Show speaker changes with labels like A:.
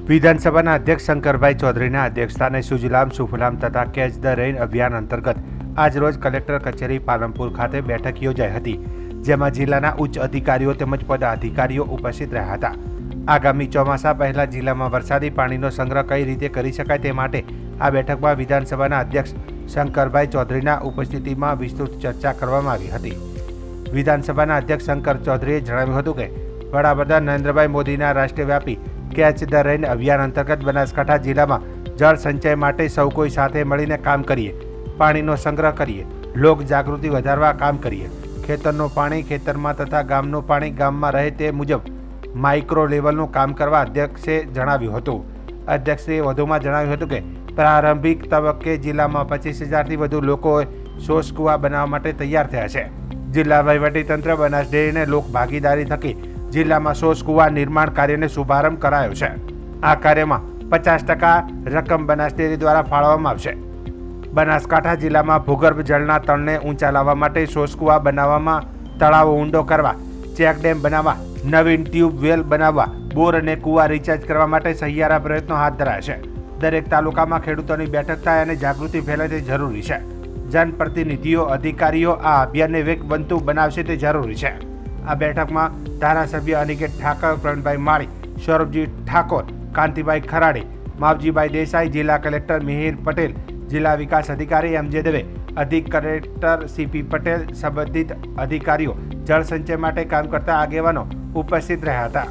A: વિધાનસભાના અધ્યક્ષ શંકરભાઈ ચૌધરીના અધ્યક્ષસ્થાને સુજલામ સુફલામ તથા કેચ ધ રેઇન અભિયાન અંતર્ગત આજરોજ કલેક્ટર કચેરી પાલનપુર ખાતે બેઠક યોજાઈ હતી, જેમાં જિલ્લાના ઉચ્ચ અધિકારીઓ તેમજ પદાધિકારીઓ ઉપસ્થિત રહ્યા હતા. આગામી ચોમાસા પહેલા જિલ્લામાં વરસાદી પાણીનો સંગ્રહ કઈ રીતે કરી શકાય તે માટે આ બેઠકમાં વિધાનસભાના અધ્યક્ષ શંકરભાઈ ચૌધરીના ઉપસ્થિતિમાં વિસ્તૃત ચર્ચા કરવામાં આવી હતી. વિધાનસભાના અધ્યક્ષ શંકર ચૌધરીએ જણાવ્યું હતું કે વડાપ્રધાન નરેન્દ્રભાઈ મોદીના રાષ્ટ્રવ્યાપી કેચ ધ રેઇન અભિયાન અંતર્ગત બનાસકાંઠા જિલ્લામાં જળ સંચય માટે સૌ કોઈ સાથે મળીને કામ કરીએ, પાણીનો સંગ્રહ કરીએ, લોક જાગૃતિ વધારવા કામ કરીએ, ખેતરનું પાણી ખેતરમાં તથા ગામનું પાણી ગામમાં રહે તે મુજબ માઇક્રો લેવલનું કામ કરવા અધ્યક્ષે જણાવ્યું હતું. અધ્યક્ષે વધુમાં જણાવ્યું હતું કે પ્રારંભિક તબક્કે જિલ્લામાં 25,000થી વધુ લોકો શોષ કુવા બનાવવા માટે તૈયાર થયા છે. જિલ્લા વહીવટીતંત્ર બનાસ ડેરીને લોક ભાગીદારી થકી જિલ્લામાં શોષ કુવા નિર્માણ કાર્યને શુભારંભ કરાયો છે. આ કાર્યમાં 50% રકમ બનાસ ડેરી દ્વારા ફાળવવામાં આવશે. બનાસકાંઠા જિલ્લામાં ભૂગર્ભ જળના તળને ઊંચા લાવવા માટે શોષ કુવા બનાવવામાં, તળાવો ઊંડો કરવા, ચેક ડેમ બનાવવા, નવીન ટ્યુબ વેલ બનાવવા, બોર અને કુવા રિચાર્જ કરવા માટે સહિયારા પ્રયત્નો હાથ ધરાયા છે. દરેક તાલુકામાં ખેડૂતોની બેઠક થાય અને જાગૃતિ ફેલાય તે જરૂરી છે. જનપ્રતિનિધિઓ, અધિકારીઓ આ અભિયાનને વેગવંતુ બનાવશે તે જરૂરી છે. આ બેઠકમાં ધારાસભ્ય અનિકેત ઠાકર, પ્રવીણભાઈ માળી, સૌરભજી ઠાકોર, કાંતિભાઈ ખરાડી, માવજીભાઈ દેસાઈ, જિલ્લા કલેક્ટર મિહિર પટેલ, જિલ્લા વિકાસ અધિકારી એમ.જે. દવે, અધિક કલેક્ટર સી.પી. પટેલ, સંબંધિત અધિકારીઓ, જળ સંચય માટે કામ કરતા આગેવાનો ઉપસ્થિત રહ્યા હતા.